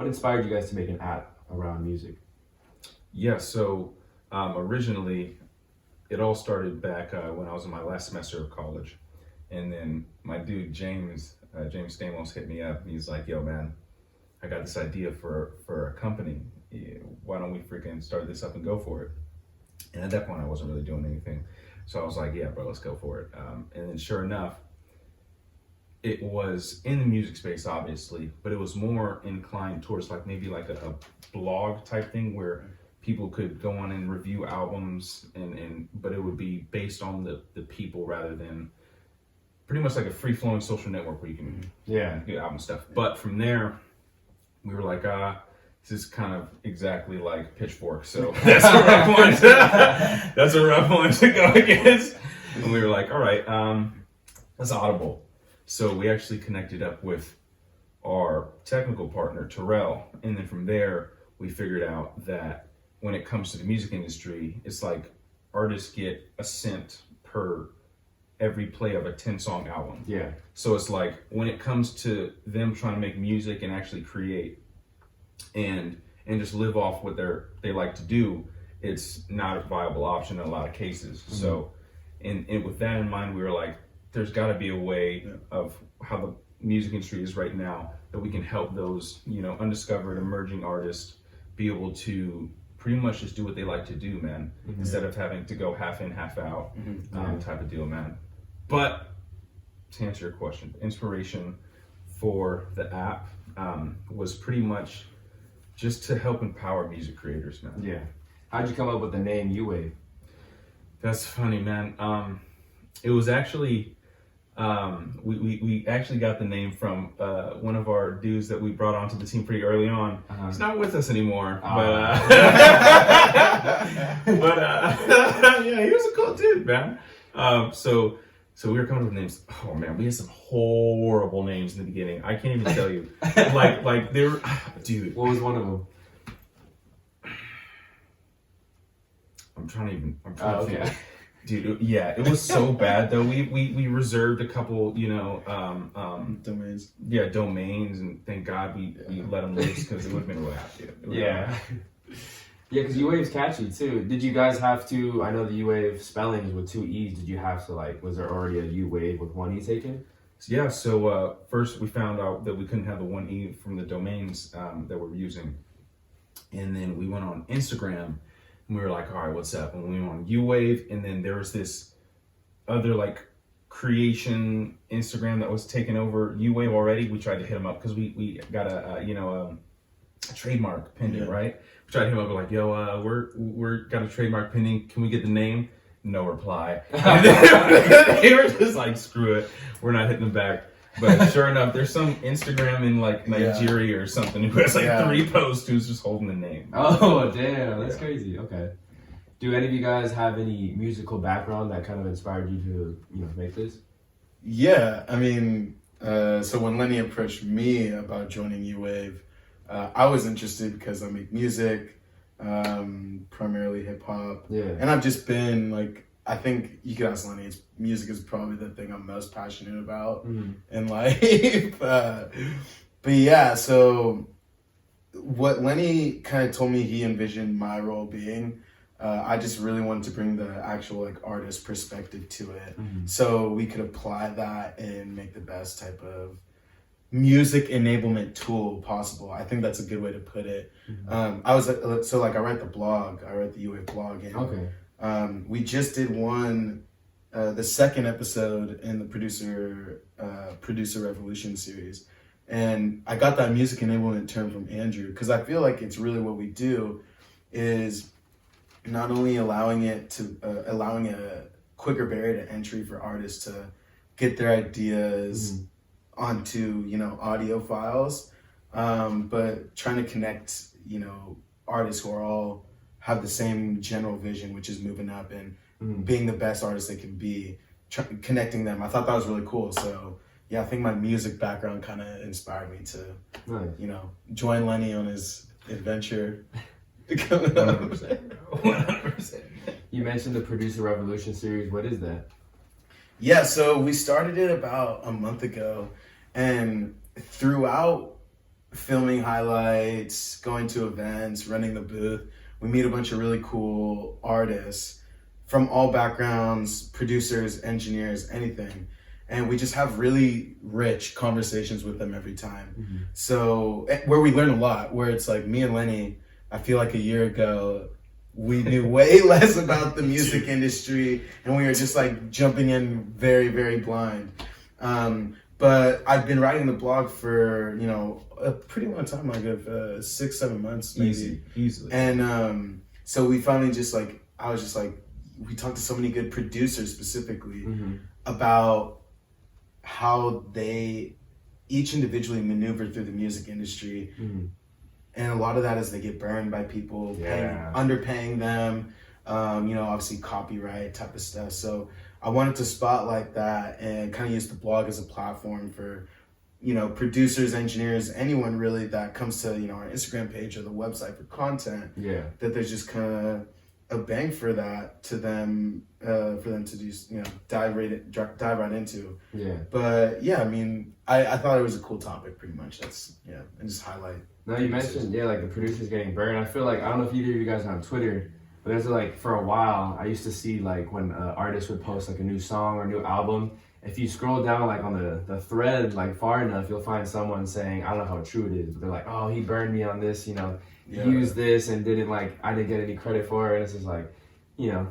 What inspired you guys to make an app around music? Yeah, so originally it all started back when I was in my last semester of college. And then my dude, James Stamos hit me up and he's like, yo, man, I got this idea for a company. Yeah, why don't we freaking start this up and go for it? And at that point, I wasn't really doing anything. So I was like, yeah, bro, let's go for it. And then sure enough, it was in the music space, obviously, but it was more inclined towards like maybe like a blog type thing where people could go on and review albums but it would be based on the people rather than pretty much like a free-flowing social network where you can do album stuff. But from there, we were like, this is kind of exactly like Pitchfork, so that's a rough one. That's a rough one to go against. And we were like, all right, that's Audible. So we actually connected up with our technical partner, Terrell, and then from there, we figured out that when it comes to the music industry, it's like artists get a cent per every play of a 10-song album. Yeah. So it's like when it comes to them trying to make music and actually create and just live off what they like to do, it's not a viable option in a lot of cases. Mm-hmm. So and with that in mind, we were like, there's got to be a way of how the music industry is right now that we can help those, undiscovered emerging artists be able to pretty much just do what they like to do, man, instead of having to go half in, half out type of deal, man. But to answer your question, inspiration for the app was pretty much just to help empower music creators, man. Yeah. How'd you come up with the name Uwavee? That's funny, man. It was actually, we actually got the name from one of our dudes that we brought onto the team pretty early on. He's not with us anymore, but yeah, he was a cool dude, man. So we were coming up with names. Oh man, we had some horrible names in the beginning. I can't even tell you. like they were, dude. What was one of them? I'm trying to think. Dude, yeah, it was so bad though. We reserved a couple, domains. Yeah, domains, and thank God we let them loose because it would have been a wrap, dude. Yeah. Yeah, because Uwave's catchy too. Did you guys have to, I know the Uwave spelling is with 2 E's, did you have to was there already a Uwave with 1 E taken? Yeah, so first we found out that we couldn't have the 1 E from the domains that we're using. And then we went on Instagram and we were like, all right, what's up? And we went on Uwave, and then there was this other creation Instagram that was taking over Uwave already. We tried to hit them up because we got a trademark pending, right? We tried to hit them up, like, yo, we're got a trademark pending. Can we get the name? No reply. They were just like, screw it, we're not hitting them back. But sure enough, there's some Instagram in Nigeria or something who has 3 posts who's just holding the name. Oh damn, that's crazy. Okay. Do any of you guys have any musical background that kind of inspired you to make this? Yeah, I mean, so when Lenny approached me about joining Uwave, I was interested because I make music, primarily hip hop. Yeah. And I've just been I think you could ask Lenny, music is probably the thing I'm most passionate about in life. But yeah, so what Lenny kind of told me he envisioned my role being, I just really wanted to bring the actual artist perspective to it, so we could apply that and make the best type of music enablement tool possible. I think that's a good way to put it. I write the blog, I write the Uwave blog, and we just did the second episode in the producer revolution series, and I got that music enablement term from Andrew because I feel like it's really what we do is not only allowing a quicker barrier to entry for artists to get their ideas onto audio files, but trying to connect artists who are all have the same general vision, which is moving up and being the best artist they can be, connecting them. I thought that was really cool. So yeah, I think my music background kind of inspired me to join Lenny on his adventure. 100%. 100%. You mentioned the Producer Revolution series. What is that? Yeah, so we started it about a month ago, and throughout filming highlights, going to events, running the booth. We meet a bunch of really cool artists from all backgrounds, producers, engineers, anything. And we just have really rich conversations with them every time. Mm-hmm. So, where we learn a lot, where it's like me and Lenny, I feel like a year ago, we knew way less about the music industry, and we were just like jumping in very, very blind. But I've been writing the blog for, you know, a pretty long time, like 6-7 months maybe. Easily. And so we finally just like, I was just like, we talked to so many good producers specifically about how they each individually maneuver through the music industry. And a lot of that is they get burned by people underpaying them, you know, obviously copyright type of stuff. So I wanted to spotlight that and kind of use the blog as a platform for, you know, producers, engineers, anyone really that comes to, you know, our Instagram page or the website for content. That there's just kind of a bang for that to them, for them to just, you know, dive right into. But yeah, I mean, I thought it was a cool topic pretty much. That's, and just highlight. No, you mentioned, like the producers getting burned. I feel like, I don't know if either of you guys are on Twitter, but there's like, for a while, I used to see like when artists would post like a new song or a new album, if you scroll down like on the thread like far enough, you'll find someone saying, I don't know how true it is, but they're like, oh, he burned me on this, you know, he used this and I didn't get any credit for it. And it's just like, you know,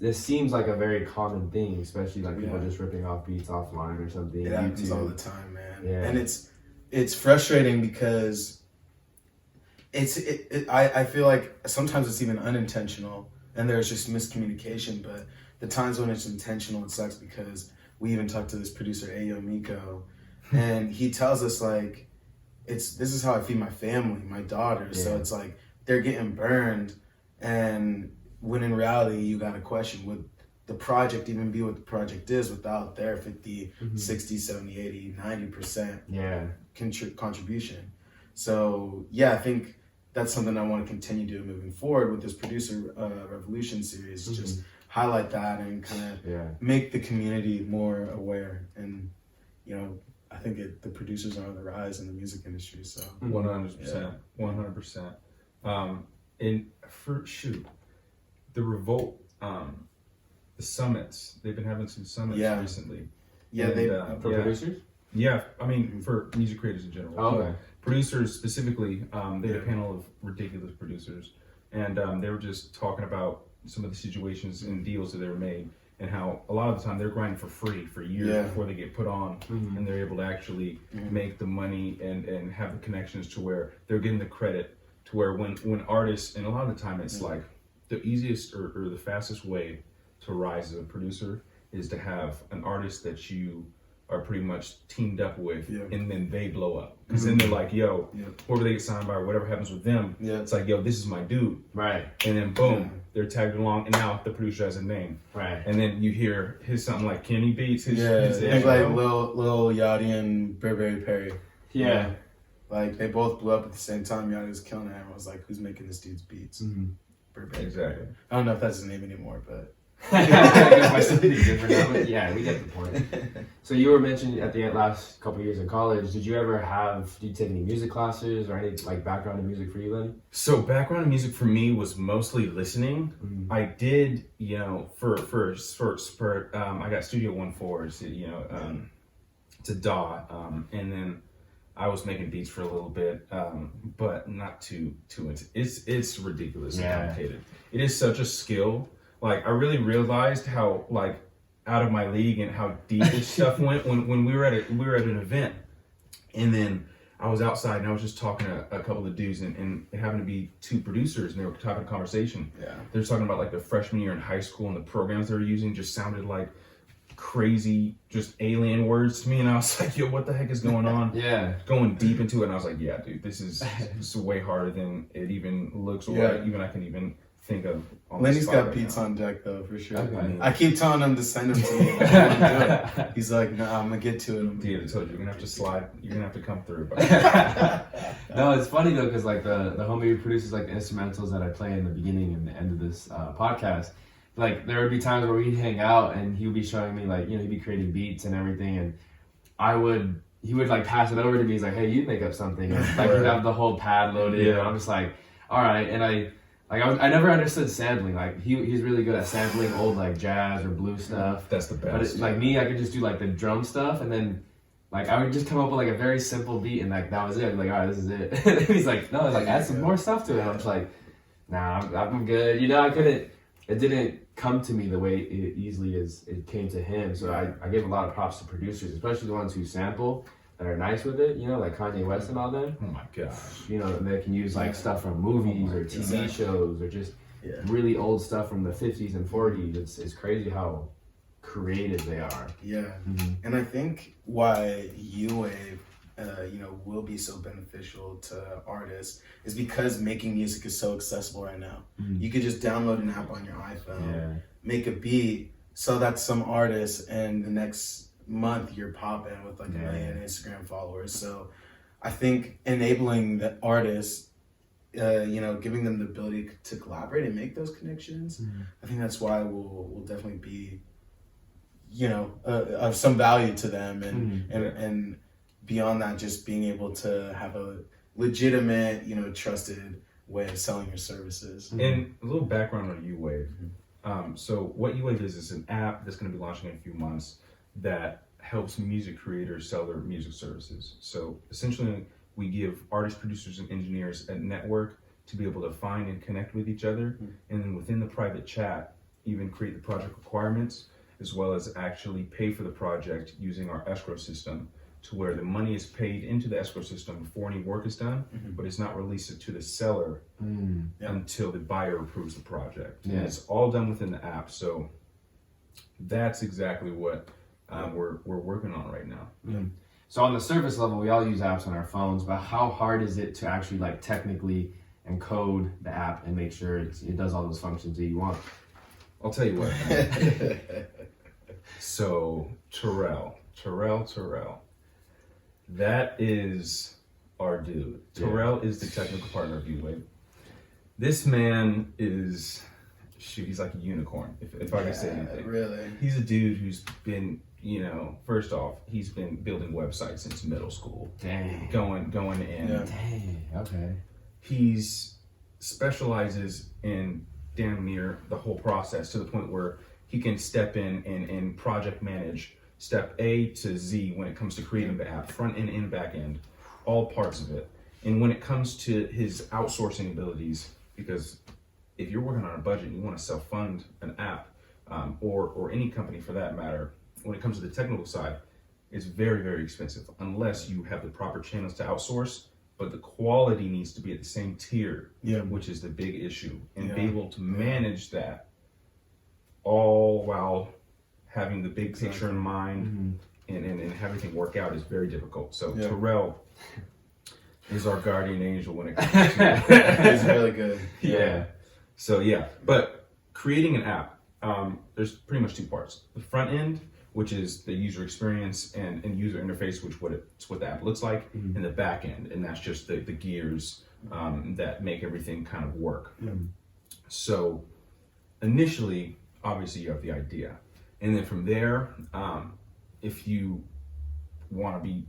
this seems like a very common thing, especially like people just ripping off beats offline or something. It happens all the time, man. And it's frustrating because I feel like sometimes it's even unintentional and there's just miscommunication, but the times when it's intentional, it sucks because we even talked to this producer, Ayo Miko, and he tells us like, this is how I feed my family, my daughters. So it's like, they're getting burned, and when in reality, you got to question, would the project even be what the project is without their 50, 60, 70, 80, 90% contribution? So I think that's something I want to continue doing moving forward with this producer revolution series. Just highlight that and kind of make the community more aware. And, you know, I think the producers are on the rise in the music industry. So 100%, 100%. And for the Revolt, the summits, they've been having some summits recently. For producers? Yeah, I mean, for music creators in general. Oh, okay. Producers specifically, they had a panel of ridiculous producers, and they were just talking about some of the situations and deals that they were made, and how a lot of the time they're grinding for free for years before they get put on, and they're able to actually make the money and have the connections to where they're getting the credit, to where when artists, and a lot of the time it's like the easiest or the fastest way to rise as a producer is to have an artist that you are pretty much teamed up with, and then they blow up. Because then they're like, yo, whoever they get signed by or whatever happens with them, it's like, yo, this is my dude. Right. And then boom, they're tagged along, and now the producer has a name. Right. And then you hear something like Kenny Beats. Think like Lil Yachty and Burberry Perry. Yeah. Like they both blew up at the same time. Yachty was killing it. Everyone was like, who's making this dude's beats? Burberry. Exactly. I don't know if that's his name anymore, but yeah, we get the point. So you were mentioning at the last couple of years in college, did you take any music classes or any like background in music for you, Lenny? So background in music for me was mostly listening. I did, you know, for spurt, I got Studio 1/4, you know, to DAW, and then I was making beats for a little bit, but not too into. It's ridiculous and complicated. It is such a skill. Like, I really realized how, like, out of my league and how deep this stuff went when we were at an event. And then I was outside and I was just talking to a couple of dudes, and it happened to be two producers, and they were having a conversation. They were talking about, like, their freshman year in high school, and the programs they were using just sounded like crazy, just alien words to me. And I was like, yo, what the heck is going on? Going deep into it. And I was like, yeah, dude, this is way harder than it even looks, or even I can even think of. Lenny's got beats on deck though, for sure. I keep telling him to send them to me. He's like, no, I'm gonna get to it. Dude, I told you, you're gonna have to slide. You're gonna have to come through. No, it's funny though, because like the homie who produces like the instrumentals that I play in the beginning and the end of this podcast, like there would be times where we'd hang out and he would be showing me like, you know, he'd be creating beats and everything, and I would he would like pass it over to me. He's like, hey, you make up something. And, like he'd have the whole pad loaded. And I'm just like, all right. And I never understood sampling. Like he's really good at sampling old like jazz or blues stuff. That's the best. But like me, I could just do like the drum stuff, and then like I would just come up with like a very simple beat, and like that was it. I'd be like, all right, this is it. And he's like, no, like add some more stuff to it. And I'm just like, nah, I'm good. You know, I couldn't. It didn't come to me the way it easily as it came to him. So I give a lot of props to producers, especially the ones who sample that are nice with it. You know, like Kanye West and all them. Oh my gosh. You know, they can use like stuff from movies or TV shows or just really old stuff from the 50s and 40s. It's crazy how creative they are. Yeah. And I think why Uwavee, will be so beneficial to artists is because making music is so accessible right now. You could just download an app on your iPhone, make a beat, sell that to some artist, and the next month you're popping with like 1 million Instagram followers. So I think enabling the artists, giving them the ability to collaborate and make those connections, I think that's why we'll definitely be, of some value to them, and beyond that, just being able to have a legitimate, trusted way of selling your services. And a little background on Uwavee. So what Uwavee is an app that's going to be launching in a few months that helps music creators sell their music services. So essentially, we give artists, producers, and engineers a network to be able to find and connect with each other, and then within the private chat, even create the project requirements, as well as actually pay for the project using our escrow system, to where the money is paid into the escrow system before any work is done, but it's not released to the seller until the buyer approves the project. And it's all done within the app. So that's exactly what we're working on right now. So on the surface level, we all use apps on our phones, but how hard is it to actually like technically encode the app and make sure it does all those functions that you want? I'll tell you what. So Terrell. That is our dude. Terrell is the technical partner of Uwavee. This man is, he's like a unicorn, if I can say anything. Really? He's a dude who's been, first off, he's been building websites since middle school. Dang. Going in. Dang, okay. He's specializes in damn near the whole process, to the point where he can step in and project manage step A to Z when it comes to creating the app, front end and back end, all parts of it. And when it comes to his outsourcing abilities, because if you're working on a budget and you want to self-fund an app, or any company for that matter, when it comes to the technical side, it's very, very expensive unless you have the proper channels to outsource, but the quality needs to be at the same tier, which is the big issue. And be able to manage that all while having the big picture in mind and have everything work out is very difficult. So Terrell is our guardian angel when it comes to He's really good. So but creating an app, there's pretty much two parts. The front end, which is the user experience and user interface, which it's what the app looks like, and the back end, and that's just the gears that make everything kind of work. So initially, obviously you have the idea. And then from there, if you want to be,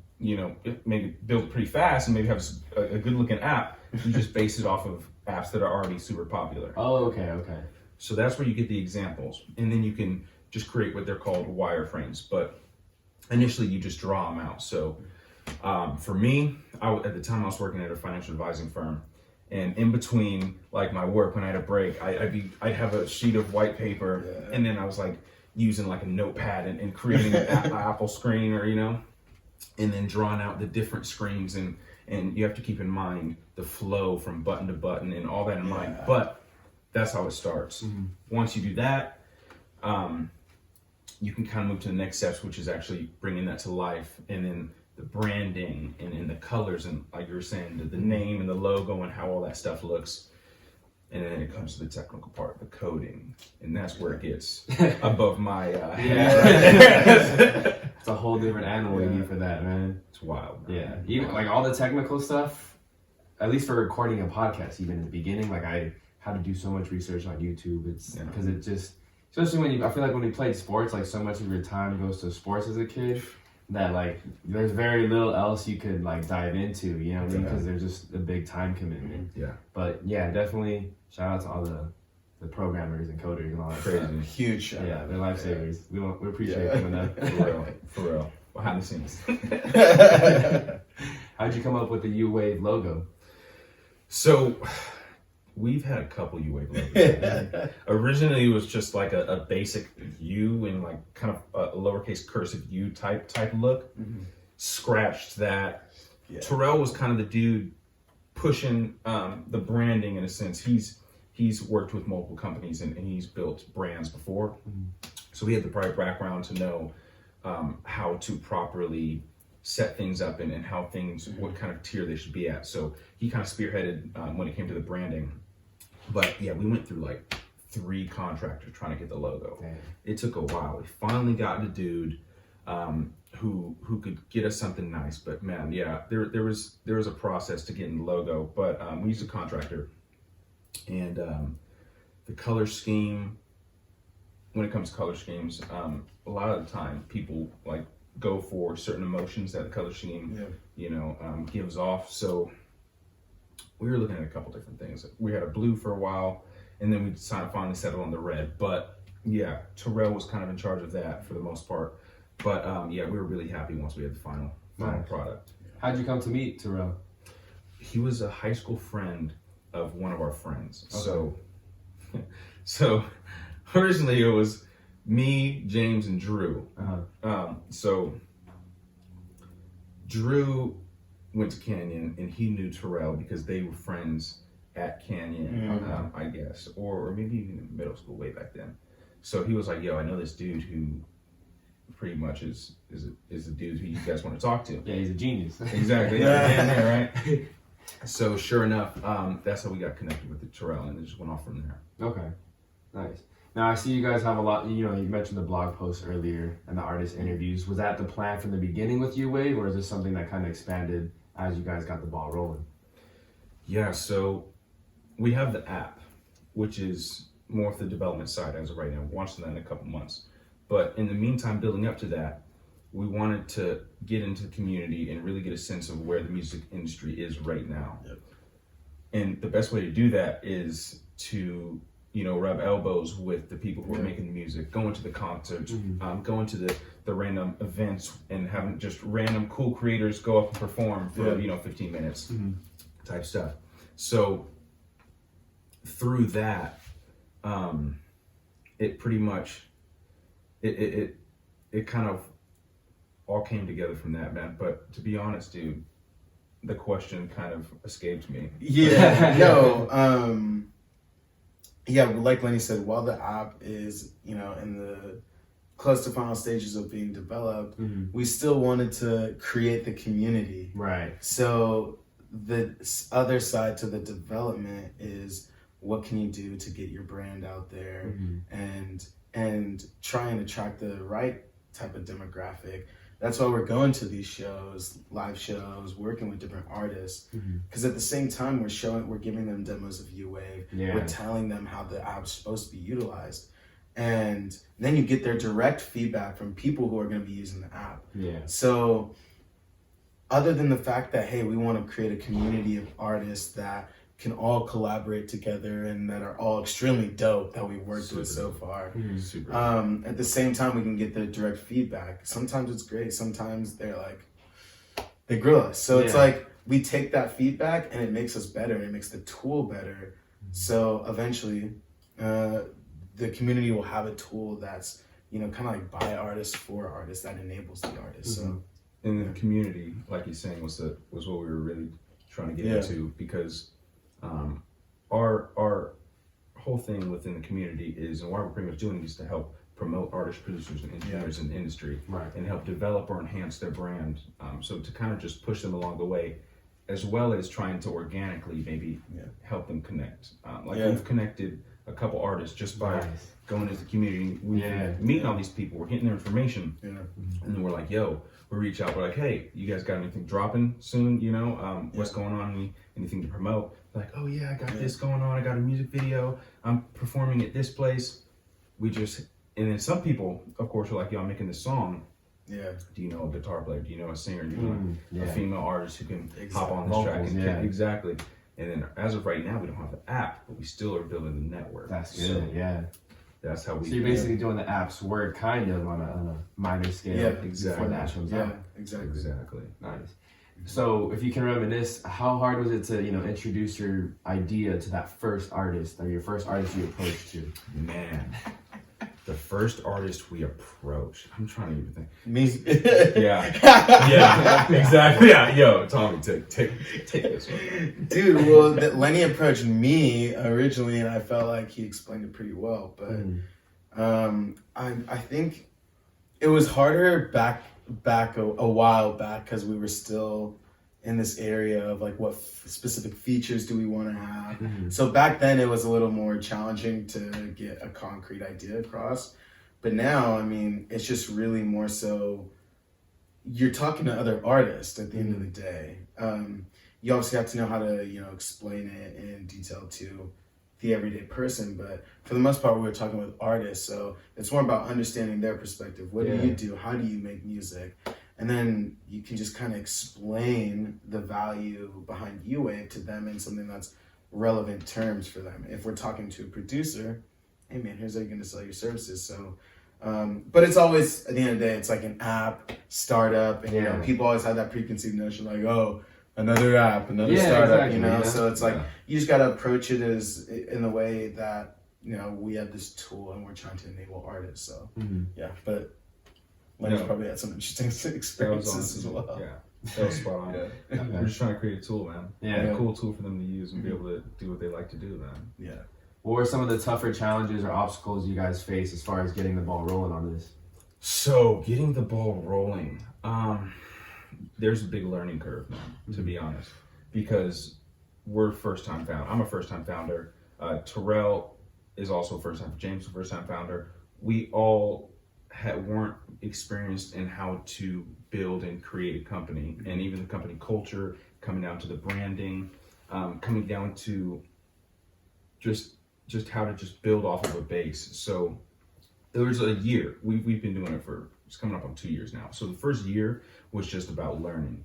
maybe build it pretty fast and maybe have a good looking app, you just base it off of apps that are already super popular. Oh, okay. So that's where you get the examples. And then you can just create what they're called wireframes. But initially you just draw them out. So for me, at the time I was working at a financial advising firm. And in between like my work, when I had a break, I'd have a sheet of white paper, and then I was like using like a notepad and creating an Apple screen, or and then drawing out the different screens, and you have to keep in mind the flow from button to button and all that in mind. But that's how it starts. Once you do that, you can kind of move to the next steps, which is actually bringing that to life, and then the branding and the colors, and like you were saying, the name and the logo and how all that stuff looks. And then it comes to the technical part, the coding, and that's where it gets above my head. It's a whole different animal you need for that, man. It's wild. Man. Even like all the technical stuff, at least for recording a podcast, even in the beginning, like I had to do so much research on YouTube. It's because it just, especially I feel like when we played sports, like so much of your time goes to sports as a kid. that like there's very little else you could like dive into, you know what I mean? Because there's just a big time commitment. Yeah. But yeah, definitely shout out to all the programmers and coders and all that Crazy. stuff. Huge shout Yeah, out. they're lifesavers. We appreciate them enough. For real. Behind the scenes. How'd you come up with the Uwavee logo? So, we've had a couple Uwavee logos. Originally, it was just like a basic U and like kind of a lowercase cursive U type look. Mm-hmm. Scratched that. Yeah. Terrell was kind of the dude pushing the branding in a sense. He's worked with multiple companies and he's built brands before. Mm-hmm. So he had the prior background to know how to properly set things up and how things, what kind of tier they should be at. So he kind of spearheaded when it came to the branding. But yeah, we went through like 3 contractors trying to get the logo. Damn. It took a while. We finally got a dude who could get us something nice. But man, yeah, there was a process to getting the logo. But we used a contractor, and the color scheme. When it comes to color schemes, a lot of the time people like go for certain emotions that the color scheme, gives off. So we were looking at a couple different things. We had a blue for a while, and then we finally settled on the red. But yeah, Terrell was kind of in charge of that for the most part. But yeah, we were really happy once we had the final product. How'd you come to meet Terrell? He was a high school friend of one of our friends. Okay. So originally it was me, James, and Drew. So Drew went to Canyon and he knew Terrell because they were friends at Canyon, I guess, or maybe even in middle school way back then. So he was like, "Yo, I know this dude who pretty much is the dude who you guys want to talk to." Yeah, he's a genius. Exactly. Yeah, right. So sure enough, that's how we got connected with the Terrell, and it just went off from there. Okay, nice. Now I see you guys have a lot. You mentioned the blog post earlier and the artist interviews. Was that the plan from the beginning with Uwavee, or is this something that kind of expanded as you guys got the ball rolling? Yeah. So we have the app, which is more of the development side as of right now. We're launching that in a couple months. But in the meantime, building up to that, we wanted to get into the community and really get a sense of where the music industry is right now. Yep. And the best way to do that is to, rub elbows with the people who are making the music, going to the concerts, going to the random events and having just random cool creators go up and perform for, 15 minutes type stuff. So through that, it pretty much, it kind of all came together from that, man. But to be honest, dude, the question kind of escaped me. Yeah, yeah, like Lenny said, while the app is, in the close to final stages of being developed, we still wanted to create the community. Right. So the other side to the development is what can you do to get your brand out there and try and attract the right type of demographic. That's why we're going to these shows, live shows, working with different artists. Because at the same time, we're giving them demos of Uwavee. Yeah. We're telling them how the app's supposed to be utilized. And then you get their direct feedback from people who are going to be using the app. Yeah. So other than the fact that, hey, we want to create a community of artists that can all collaborate together and that are all extremely dope that we've worked with so far. Super. At the same time, we can get the direct feedback. Sometimes it's great. Sometimes they grill us. So it's like we take that feedback and it makes us better. It makes the tool better. So eventually, the community will have a tool that's kind of like by artists for artists that enables the artist. So in the community, like he's saying, was what we were really trying to get into, because our whole thing within the community is, and why we're pretty much doing it, is to help promote artists, producers, and engineers in the industry, and help develop or enhance their brand. So to kind of just push them along the way, as well as trying to organically maybe help them connect. We've connected a couple artists just by going into the community. We're meeting all these people, we're getting their information, and then we're like, yo, we reach out, we're like, hey, you guys got anything dropping soon? What's going on? Anything to promote? Like, oh yeah, I got this going on. I got a music video. I'm performing at this place. And then some people, of course, are like, yo, I'm making this song. Yeah. Do you know a guitar player? Do you know a singer? Do you know a female artist who can hop on this track? Vocals, And exactly. And then as of right now, we don't have the app, but we still are building the network. That's good, so that's how we. So you're basically doing the app's work kind of on a minor scale. Yeah, exactly. Before that comes out. Exactly. Nice. So if you can reminisce, how hard was it to, introduce your idea to that first artist or your first artist you approached to? Man, the first artist we approached. I'm trying to even think. Me. Yeah, exactly. Yeah, yo, Tommy, take this one. Dude, well, Lenny approached me originally, and I felt like he explained it pretty well. But I think it was harder back a while back because we were still in this area of like what specific features do we want to have. So back then it was a little more challenging to get a concrete idea across, but now I mean it's just really more so you're talking to other artists at the end of the day. You obviously have to know how to explain it in detail to the everyday person, but for the most part we were talking with artists, so it's more about understanding their perspective. What do you do? How do you make music? And then you can just kind of explain the value behind Uwavee to them in something that's relevant terms for them. If we're talking to a producer, hey man, here's how you're gonna sell your services. So but it's always at the end of the day it's like an app startup, and people always have that preconceived notion like, oh, another app, another startup, exactly, so it's like you just got to approach it as in the way that we have this tool and we're trying to enable artists. So but Lenny's probably had some interesting experiences as well. Yeah, that was spot on. We're just trying to create a tool, man. A cool tool for them to use and be able to do what they like to do, man. What were some of the tougher challenges or obstacles you guys face as far as getting the ball rolling on this? So getting the ball rolling, there's a big learning curve, man, to be honest, because we're first-time founder. I'm a first-time founder. Terrell is also first-time. James is a first-time founder. We all weren't experienced in how to build and create a company, and even the company culture, coming down to the branding, coming down to just how to just build off of a base. So there was a year. We've been doing it for, it's coming up on 2 years now. So the first year was just about learning.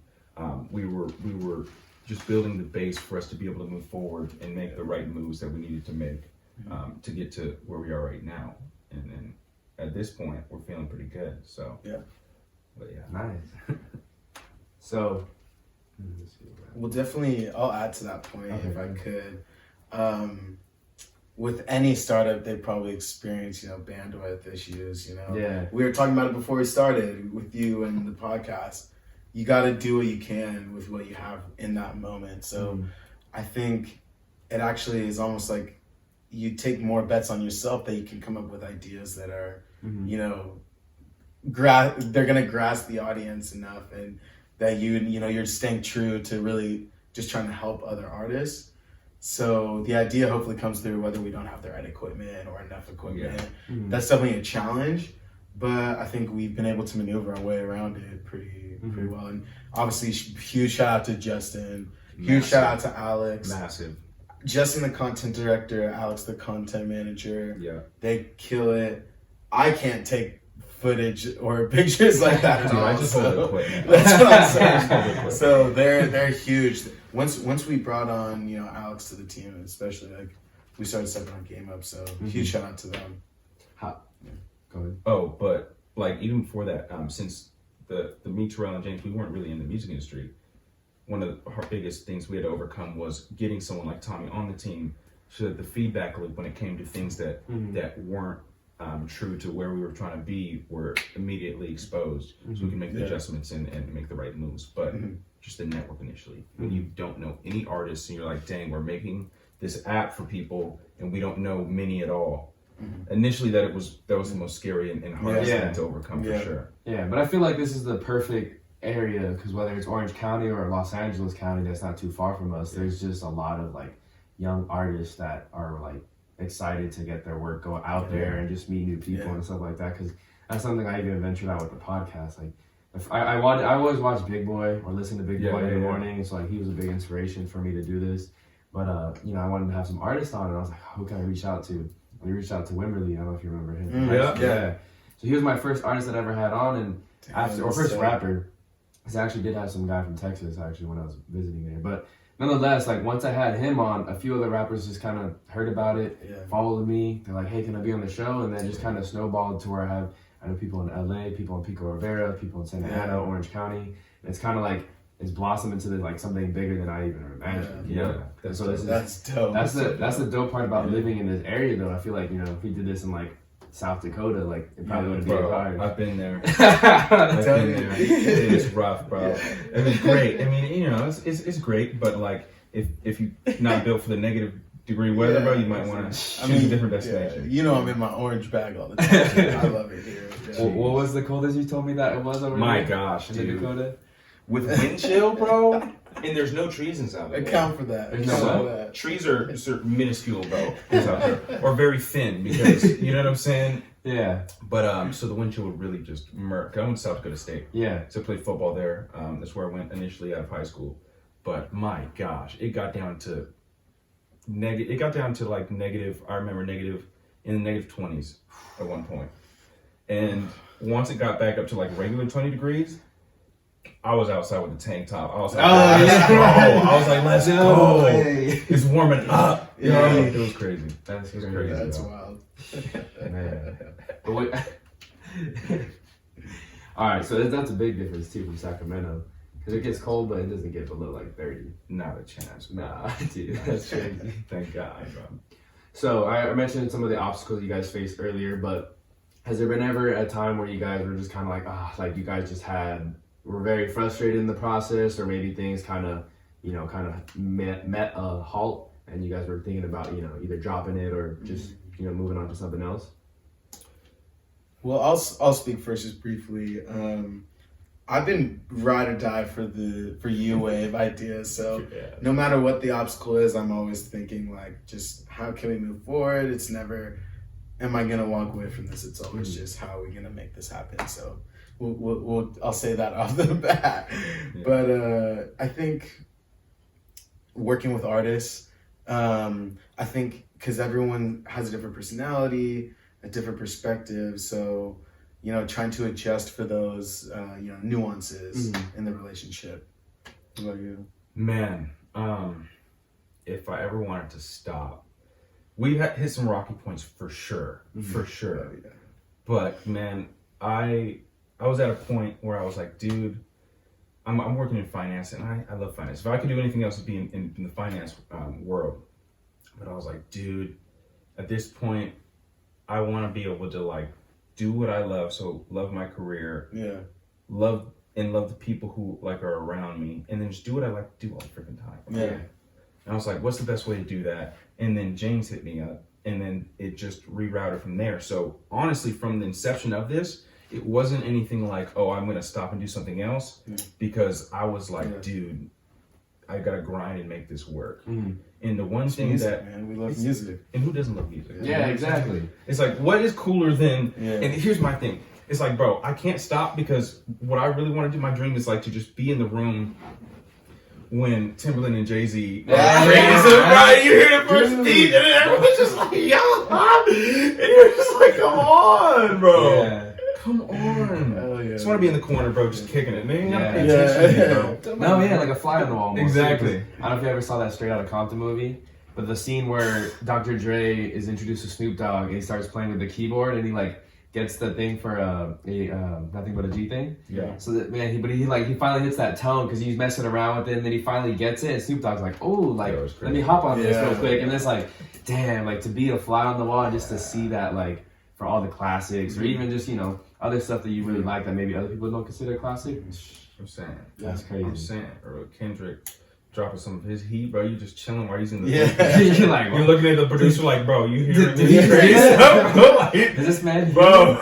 We were just building the base for us to be able to move forward and make the right moves that we needed to make to get to where we are right now. And then at this point, we're feeling pretty good. So Nice. So well, definitely I'll add to that point if I could. With any startup, they probably experience, bandwidth issues, We were talking about it before we started with you and the podcast. You got to do what you can with what you have in that moment. So I think it actually is almost like you take more bets on yourself that you can come up with ideas that are, they're going to grasp the audience enough, and that you're staying true to really just trying to help other artists. So the idea hopefully comes through whether we don't have the right equipment or enough equipment. That's definitely a challenge, but I think we've been able to maneuver our way around it pretty well. And obviously, huge shout out to Justin. Huge shout out to Alex. Massive. Justin, the content director, Alex, the content manager. Yeah. They kill it. I can't take footage or pictures like that at all. I just hold equipment. That's what I'm saying. So they're huge. Once we brought on Alex to the team, especially we started stepping our game up. So huge shout out to them. Go ahead. Oh, but even before that, since the me, Terrell, and James, we weren't really in the music industry. One of our biggest things we had to overcome was getting someone like Tommy on the team, so that the feedback loop when it came to things that weren't true to where we were trying to be were immediately exposed, so we can make the adjustments and make the right moves. But just the network initially, when you don't know any artists and you're like, dang, we're making this app for people and we don't know many at all. Initially, that was the most scary and hardest thing to overcome for sure. Yeah, but I feel like this is the perfect area, because whether it's Orange County or Los Angeles County, that's not too far from us. There's just a lot of young artists that are excited to get their work go out there and just meet new people and stuff like that. Because that's something I even ventured out with the podcast. I always watch Big Boy or listen to Big Boy in the morning. So he was a big inspiration for me to do this. But I wanted to have some artists on, and I was like, who can I reach out to? We reached out to Wimberly. I don't know if you remember him. So he was my first artist that I ever had on, and first rapper. Because I actually did have some guy from Texas actually when I was visiting there. But nonetheless, like once I had him on, a few other rappers just kind of heard about it, followed me. They're like, hey, can I be on the show? And then just kind of snowballed to where I know people in LA, people in Pico Rivera, people in Santa Ana, Orange County. And it's kind of like, it's blossomed into like something bigger than I even imagined. That's dope. That's the dope part about living in this area though. I feel like, if we did this in like South Dakota, like it probably wouldn't be as hard. I've been there. I've been there. It's rough, bro. I mean, great. I mean, it's great, but like if you're not built for the negative degree weather, bro, you might want to choose a different destination. I'm in my orange bag all the time. I love it here. Well, what was the coldest you told me that it was over My there? gosh, in dude. Dakota? With wind chill, bro, and there's no trees in South Dakota. Account for that. There's no trees are minuscule, bro, in South Dakota, or very thin because you know what I'm saying. Yeah. But so the wind chill would really just murk. I went to South Dakota State. Yeah. So I played football there. That's where I went initially out of high school. But my gosh, it got down to negative. It got down to like negative. I remember negative in the -20s at one point. And once it got back up to like regular 20 degrees, I was outside with the tank top. I was like, let's go. I was like, let's go. It's warming up. You know? It was crazy. That's crazy. That's wild. But wait. All right, so that's a big difference too from Sacramento. Because it gets cold, but it doesn't get below like 30. Not a chance, bro. Nah, dude, that's crazy. Thank God, bro. So I mentioned some of the obstacles you guys faced earlier, but has there been ever a time where you guys were just kind of like you guys just were very frustrated in the process, or maybe things kind of met a halt and you guys were thinking about either dropping it or just moving on to something else? Well, I'll speak first just briefly. I've been ride or die for Uwavee idea. So no matter what the obstacle is, I'm always thinking like, just how can we move forward? It's never, am I gonna walk away from this? It's always just how are we gonna make this happen? So I'll say that off the bat. Yeah. But I think working with artists, I think because everyone has a different personality, a different perspective, so trying to adjust for those nuances in the relationship. What about you? Man, if I ever wanted to stop, we've hit some rocky points for sure, for sure. Oh, yeah. But man, I was at a point where I was like, dude, I'm working in finance, and I love finance. If I could do anything else, it'd be in the finance world. But I was like, dude, at this point, I want to be able to like do what I love. So love my career, love the people who like are around me, and then just do what I like to do all the freaking time. Okay? And I was like, what's the best way to do that? And then James hit me up, and then it just rerouted from there. So honestly, from the inception of this, it wasn't anything like, oh, I'm gonna stop and do something else, because I was like, dude, I gotta grind and make this work. And the one thing music, man, we love music. And who doesn't love music? Yeah, exactly. It's like, what is cooler than, and here's my thing. It's like, bro, I can't stop, because what I really want to do, my dream is like to just be in the room when Timberland and Jay-Z right, you hear the first beat, and everyone's just like, and you're just like, come on, bro. Yeah. Come on. Hell yeah. Just want to be in the corner, bro, just kicking it. Man, you gotta pay attention to me, bro. No, yeah, like a fly on the wall. Exactly. I don't know if you ever saw that Straight Outta Compton movie, but the scene where Dr. Dre is introduced to Snoop Dogg and he starts playing with the keyboard and he like gets the thing for nothing but a G thing. Yeah. So that he finally hits that tone because he's messing around with it, and then he finally gets it. And Snoop Dogg's like, oh, like let me hop on this real quick, and it's like, damn, like to be a fly on the wall, just to see that like for all the classics, or even just other stuff that you really like that maybe other people don't consider classic. I'm saying. That's crazy. I'm saying. Or Kendrick dropping some of his heat, bro. You just chilling while he's in the you're like, you're looking at the producer like, bro, you hear it? Is this man, bro?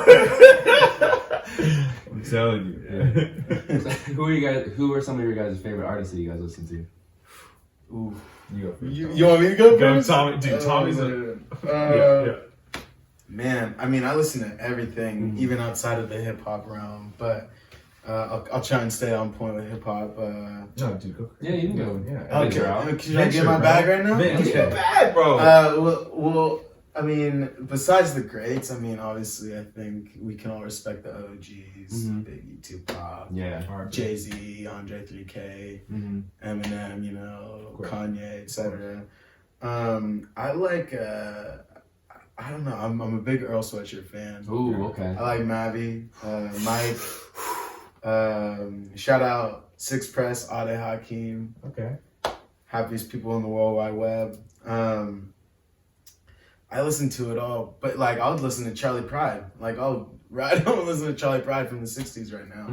I'm telling you. Yeah. Who are some of your guys' favorite artists that you guys listen to? Ooh, you want me to go first? Tommy, dude. Tommy's Man, I mean, I listen to everything, even outside of the hip hop realm, but I'll try and stay on point with hip hop. No, dude, go. Yeah, you can go. Yeah. Okay. Should I get my bag right now? Get your bag, bro. I mean, besides the greats, I mean, obviously, I think we can all respect the OGs, Biggie, Tupac, Jay-Z, Andre 3K, Eminem, you know, Kanye, etc. I like, I don't know, I'm a big Earl Sweatshirt fan. Ooh, okay. I like Mavi, Mike, shout out Six Press, Ade Hakeem. Okay. Happiest people in the World Wide Web. I listen to it all, but like I would listen to Charlie Pride. Like I'll listen to Charlie Pride from the '60s right now.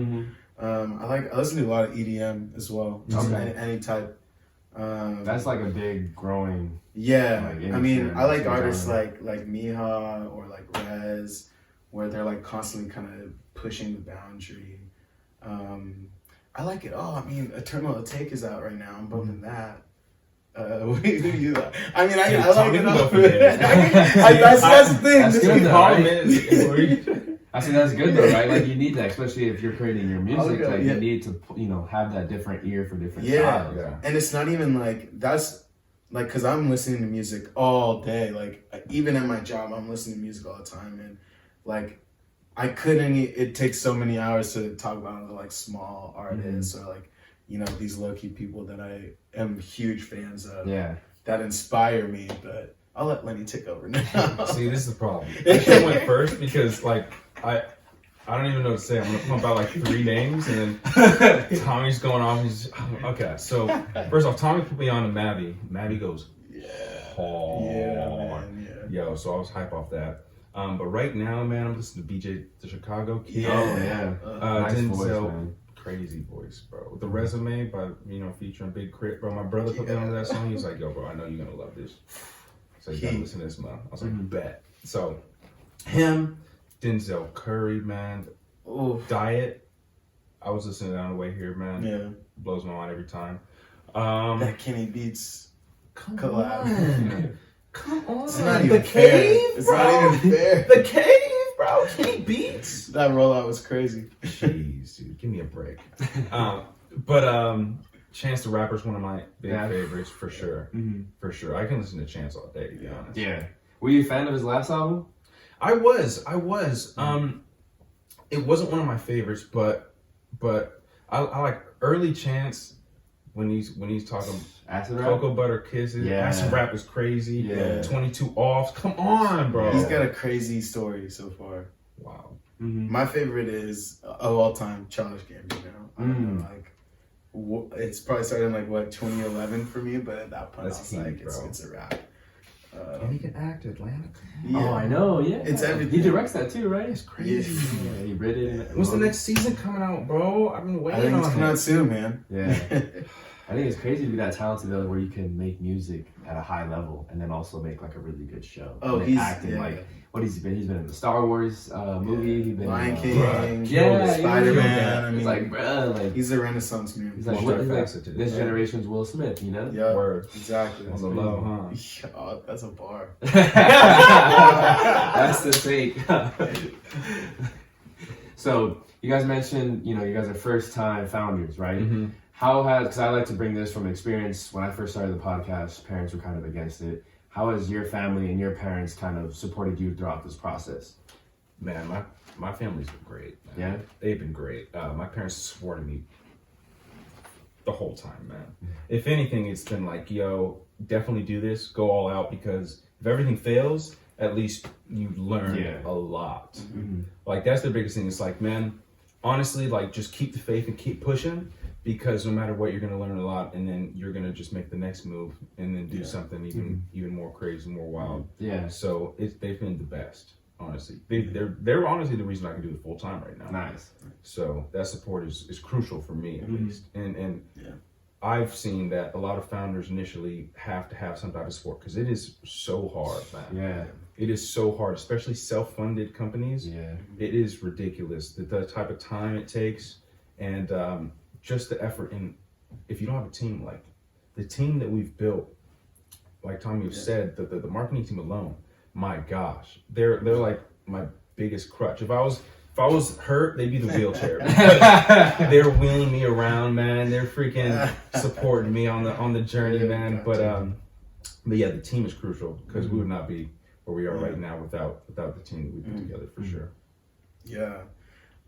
I listen to a lot of EDM as well. Any type. That's like a big growing. Yeah, like, I mean, I like artists like Miha or like Rez, where they're like constantly kind of pushing the boundary. I like it all. I mean, Eternal Take is out right now. I'm bumping that. Who do you like? I mean, I like it all. That's the thing. That's good, though, right? I say that's good though, right? Like you need that, especially if you're creating your music. Like you need to, you know, have that different ear for different styles. Yeah, and it's not even like that's like because I'm listening to music all day. Like even at my job, I'm listening to music all the time, and like I couldn't. It takes so many hours to talk about like small artists or like, you know, these low-key people that I am huge fans of. Yeah. That inspire me, but I'll let Lenny take over now. See, this is the problem. I should have went first because like I don't even know what to say. I'm gonna pump out like 3 names and then Tommy's going off. Okay. So first off, Tommy put me on to Mavi. Mavi goes hard. Man, Yo, so I was hype off that. But right now, man, I'm listening to BJ the Chicago Kid. Oh yeah. Nice Denzel. voice, man. Crazy voice, bro. The Resume by, you know, featuring Big Crit, bro. My brother put me on that song. He was like, yo, bro, I know you're gonna love this. So you gotta listen to this, man. I was like, bet. So him, Denzel Curry, man. Diet. I was listening to that on the way here, man. Yeah. Blows my mind every time. That Kenny Beats collab. Come on. It's not even fair. It's not even fair. The Cave, bro. Kenny Beats. That rollout was crazy. Jeez, dude. Give me a break. But Chance the Rapper's one of my big favorites for sure. For sure. I can listen to Chance all day, to be honest. Yeah. Were you a fan of his last album? I was. It wasn't one of my favorites, but I like early Chance when he's talking Acid Rap? Cocoa Butter Kisses. Yeah. Acid Rap is crazy. Yeah. 22 Offs. Come on, bro. He's got a crazy story so far. Wow. My favorite is of all time, Childish Gambino. I don't know, like it's probably started in like what 2011 for me, but at that point I was like, it's a wrap. And he can act, Atlanta. Yeah. Oh, I know. Yeah, it's everything. He directs that too, right? It's crazy. Yeah, he read it. When's the next season coming out, bro? I've been waiting. I think it's coming out soon, man. Yeah. I think it's crazy to be that talented though, where you can make music at a high level and then also make like a really good show. Oh, and he's acting like what he's been. He's been in the Star Wars movie. He's been Lion in, King. Spider-Man. I mean, it's like, bruh, like he's a Renaissance man. He's like, this generation's Will Smith, you know? Yeah, word. Exactly. On the low, huh? Oh, that's a bar. That's the take. So you guys mentioned, you know, you guys are first-time founders, right? Because I like to bring this from experience. When I first started the podcast, parents were kind of against it. How has your family and your parents kind of supported you throughout this process? Man, my family's been great. Man. Yeah? They've been great. My parents supported me the whole time, man. If anything, it's been like, yo, definitely do this. Go all out, because if everything fails, at least you learn a lot. Like, that's the biggest thing. It's like, man, honestly, like, just keep the faith and keep pushing. Because no matter what, you're going to learn a lot, and then you're going to just make the next move and then do something even more crazy, more wild. Yeah. So they've been the best, honestly. They're honestly the reason I can do it full time right now. Nice. So that support is crucial for me, at least. And I've seen that a lot of founders initially have to have some type of support, because it is so hard, man. Yeah. It is so hard, especially self-funded companies. Yeah. It is ridiculous, the type of time it takes, and just the effort. And if you don't have a team, like the team that we've built, like Tommy said, the marketing team alone, my gosh, they're like my biggest crutch. If I was hurt, they'd be the wheelchair. They're wheeling me around, man. They're freaking supporting me on the journey, man. But yeah, the team is crucial, because we would not be where we are right now without the team that we put together for sure. Yeah.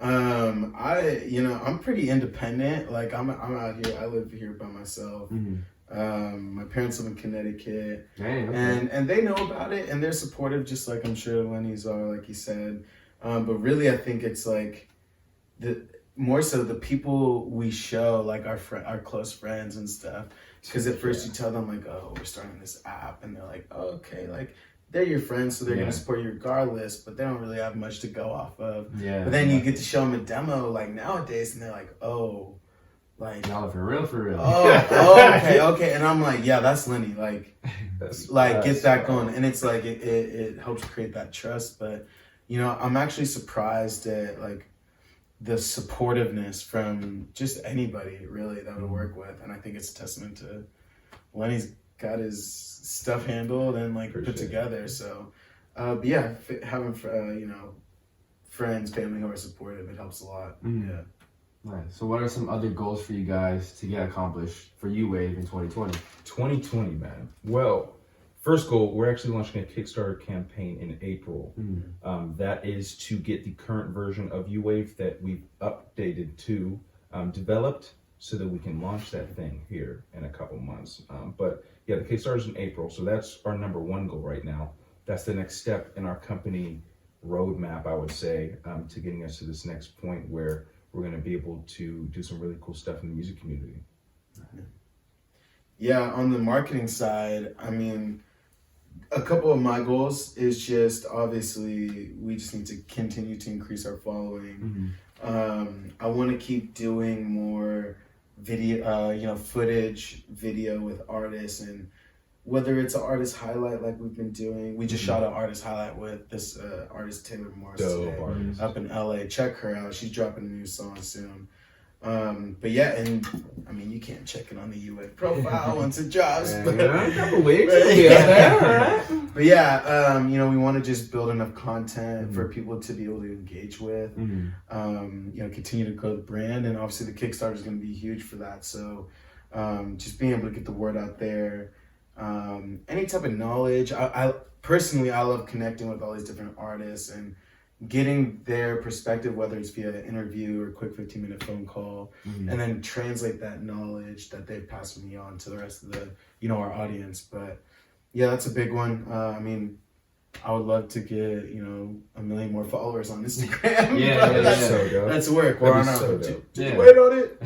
I'm pretty independent. Like I'm out here. I live here by myself. My parents live in Connecticut, and they know about it, and they're supportive, just like I'm sure Lenny's are, like you said. But really, I think it's like more so the people we show, like our close friends and stuff. Because at first you tell them like, oh, we're starting this app, and they're like, oh, okay, like they're your friends, so they're gonna support you regardless. But they don't really have much to go off of. But then you get to show them a demo like nowadays, and they're like, oh, like y'all for real. Oh, okay. And I'm like, yeah, that's Lenny. Like, get that going, and it's like it helps create that trust. But I'm actually surprised at like the supportiveness from just anybody really that would work with, and I think it's a testament to Lenny's got his stuff handled and like put together. So, but yeah, having friends, family who are supportive, it helps a lot. Yeah. Nice. So, what are some other goals for you guys to get accomplished for Uwavee in 2020? 2020, man. Well, first goal, we're actually launching a Kickstarter campaign in April. That is to get the current version of Uwavee that we've updated to developed so that we can launch that thing here in a couple months. But yeah, the Kickstarter's in April, so that's our number one goal right now. That's the next step in our company roadmap, I would say, to getting us to this next point where we're going to be able to do some really cool stuff in the music community. Yeah, on the marketing side, I mean, a couple of my goals is just obviously we just need to continue to increase our following. I want to keep doing more video, footage video with artists, and whether it's an artist highlight like we've been doing. We just shot an artist highlight with this artist Taylor Morris today, up in LA. Check her out. She's dropping a new song soon. But yeah, and I mean, you can't check it on the Uwavee profile once it drops. But, a couple weeks. But yeah, we want to just build enough content for people to be able to engage with. Continue to grow the brand, and obviously the Kickstarter is going to be huge for that. So, just being able to get the word out there. Any type of knowledge. I personally love connecting with all these different artists and getting their perspective, whether it's via an interview or a quick 15-minute phone call, and then translate that knowledge that they've passed me on to the rest of the, our audience. But yeah, that's a big one. I mean, I would love to get, 1 million more followers on Instagram. That's work. We're on our wait on it.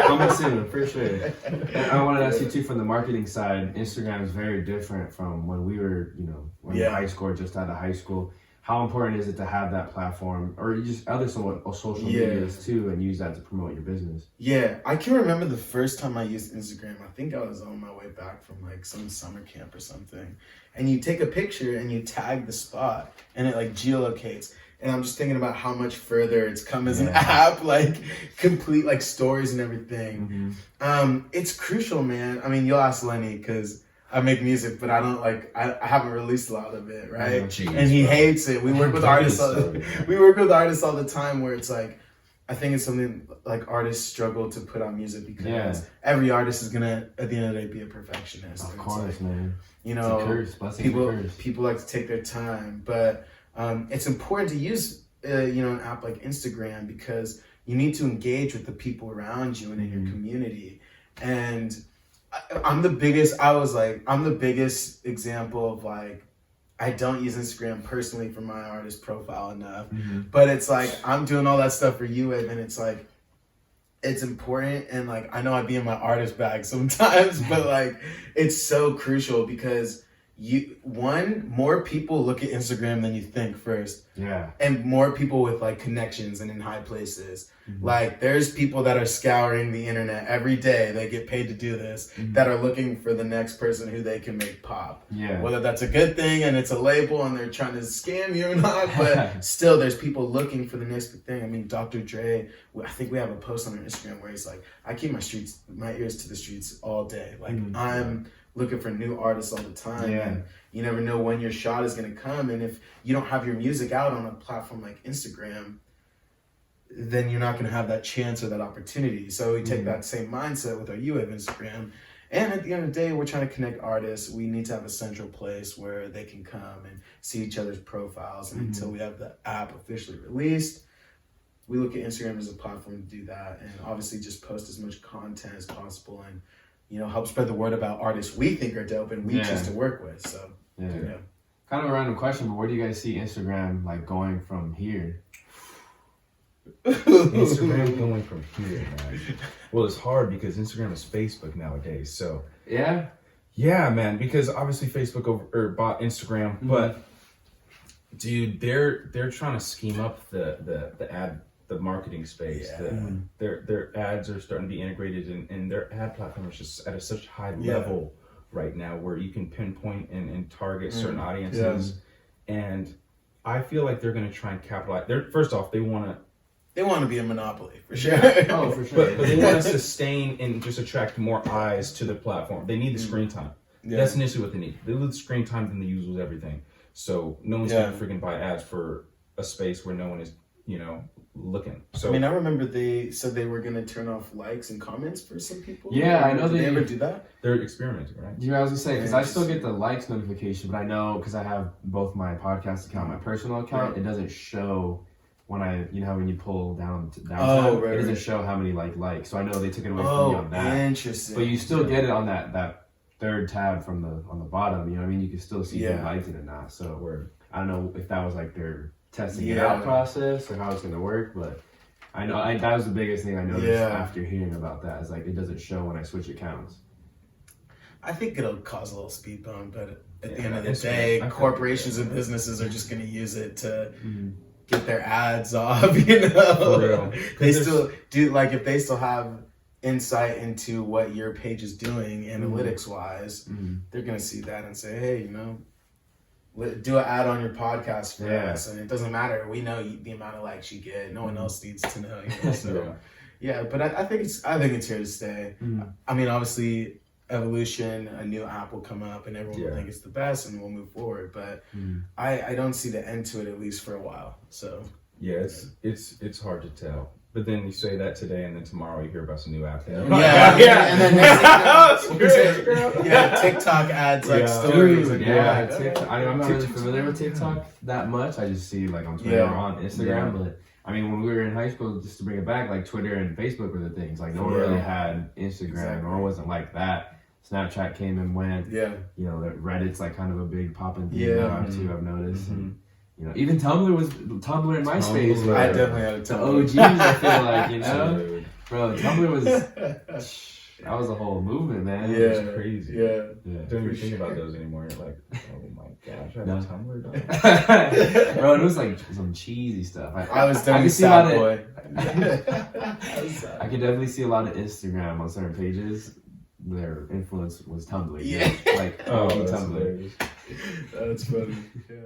Coming soon, for sure. And I wanted to ask you too, from the marketing side, Instagram is very different from when we were, when in high school or just out of high school. How important is it to have that platform, or just other social medias too, and use that to promote your business? Yeah, I can remember the first time I used Instagram. I think I was on my way back from like some summer camp or something. And you take a picture and you tag the spot, and it like geolocates. And I'm just thinking about how much further it's come as an app, like complete like stories and everything. It's crucial, man. I mean, you'll ask Lenny because I make music, but I don't I haven't released a lot of it, right? And he hates it. We work with artists. We work with artists all the time where it's like, I think it's something like artists struggle to put out music because every artist is gonna at the end of the day be a perfectionist. Of course, man. It's a curse. People like to take their time, but it's important to use an app like Instagram because you need to engage with the people around you and in your community. And I'm the biggest example of like, I don't use Instagram personally for my artist profile enough, but it's like, I'm doing all that stuff for Uwavee, and it's like, it's important. And like, I know I'd be in my artist bag sometimes, but like, it's so crucial because more people look at Instagram than you think first. Yeah. And more people with like connections and in high places. Like there's people that are scouring the internet every day. They get paid to do this, that are looking for the next person who they can make pop. Yeah. Whether that's a good thing and it's a label and they're trying to scam you or not, but still there's people looking for the next big thing. I mean, Dr. Dre, I think we have a post on our Instagram where he's like, I keep my ears to the streets all day. Like I'm looking for new artists all the time, and you never know when your shot is going to come. And if you don't have your music out on a platform like Instagram, then you're not going to have that chance or that opportunity. So we take that same mindset with our Uwavee Instagram, And at the end of the day, we're trying to connect artists. We need to have a central place where they can come and see each other's profiles. And until we have the app officially released, we look at Instagram as a platform to do that, and obviously just post as much content as possible, and help spread the word about artists we think are dope and we choose to work with. So kind of a random question, but where do you guys see Instagram like going from here? Instagram going from here, man. Well, it's hard because Instagram is Facebook nowadays. So yeah, man. Because obviously Facebook bought Instagram, but dude, they're trying to scheme up the marketing space. Their ads are starting to be integrated, and their ad platform is just at such high level right now where you can pinpoint and target certain audiences. And I feel like they're going to try and capitalize. First off, they want to be a monopoly for sure. Oh, for sure. But they want to sustain and just attract more eyes to the platform. They need the screen time. That's initially what they need. They lose screen time, then they use everything. So no one's going to freaking buy ads for a space where no one is, looking. So I remember they said they were going to turn off likes and comments for some people. Yeah, I know. Did they ever do that? They're experimenting, right? Yeah, I was going to say, because I still get the likes notification, but I know because I have both my podcast account, my personal account, it doesn't show when I, how when you pull down, it doesn't show how many likes. So I know they took it away from me on that. Interesting. But you still get it on that third tab on the bottom. You can still see who liked it or not. So I don't know if that was like their testing it out process or how it's going to work, but I know that was the biggest thing I noticed after hearing about that. Is like it doesn't show when I switch accounts. I think it'll cause a little speed bump, but at the end of the day, corporations and businesses are just going to use it to get their ads off. For real. They still do, like, if they still have insight into what your page is doing analytics wise, they're going to see that and say, hey, do an ad on your podcast for us, and it doesn't matter. We know the amount of likes you get. No one else needs to know. So but I think it's here to stay. Obviously, evolution, a new app will come up, and everyone will think it's the best, and we'll move forward. But I don't see the end to it, at least for a while. So it's hard to tell. But then you say that today, and then tomorrow you hear about some new app. And then next thing, TikTok ads like stories. TikTok. I'm not really familiar with TikTok that much. I just see like on Twitter or on Instagram. But when we were in high school, just to bring it back, like Twitter and Facebook were the things. Like no one really had Instagram, or it wasn't like that. Snapchat came and went. The Reddit's like kind of a big popping thing now too. I've noticed. And, even Tumblr and MySpace. I definitely had a Tumblr. OGs, I feel like, bro. Tumblr was that was a whole movement, man. It was crazy. Don't even think about those anymore. You're like, oh my gosh, I have a Tumblr, dog. Bro, it was like some cheesy stuff. I was definitely sad boy. I could definitely see a lot of Instagram on certain pages. Their influence was Tumblr. Like Tumblr. That's funny. Yeah.